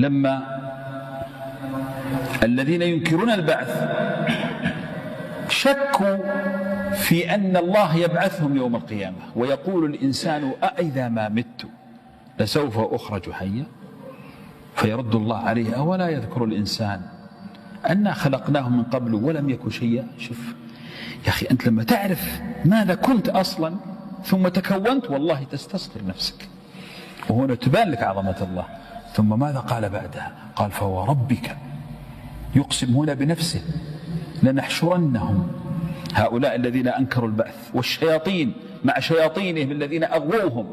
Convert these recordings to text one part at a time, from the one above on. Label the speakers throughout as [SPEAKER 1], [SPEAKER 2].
[SPEAKER 1] لما الذين ينكرون البعث شكوا في أن الله يبعثهم يوم القيامة، ويقول الإنسان أإذا ما مت لسوف أخرج حيا، فيرد الله عليه أولا يذكر الإنسان أنا خلقناه من قبل ولم يك شيئا. شوف يا أخي، أنت لما تعرف ماذا كنت أصلا ثم تكونت والله تستصغر نفسك، وهنا تبان لك عظمة الله. ثم ماذا قال بعدها؟ قال فوربك، يقسم هنا بنفسه، لنحشرنهم هؤلاء الذين أنكروا البعث والشياطين مع شياطينهم الذين أغووهم.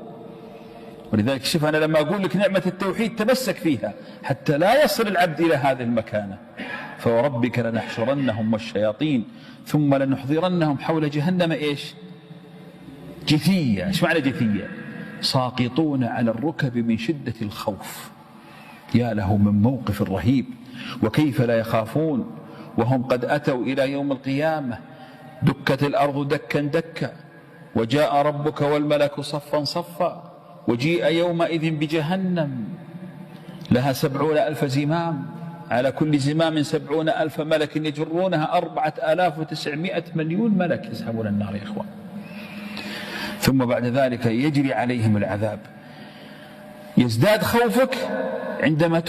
[SPEAKER 1] ولذلك شوف، أنا لما أقول لك نعمة التوحيد تمسك فيها حتى لا يصل العبد إلى هذه المكانة. فوربك لنحشرنهم والشياطين ثم لنحضرنهم حول جهنم إيش؟ جثيا. إيش معنى جثيا؟ ساقطون على الركب من شدة الخوف. يا له من موقف رهيب، وكيف لا يخافون وهم قد أتوا إلى يوم القيامة دكت الأرض دكا دكا، وجاء ربك والملك صفا صفا، وجيء يومئذ بجهنم لها 70,000 زمام، على كل زمام 70,000 ملك يجرونها، 4,900 مليون ملك يسحبون النار يا إخوان. ثم بعد ذلك يجري عليهم العذاب. يزداد خوفك عندما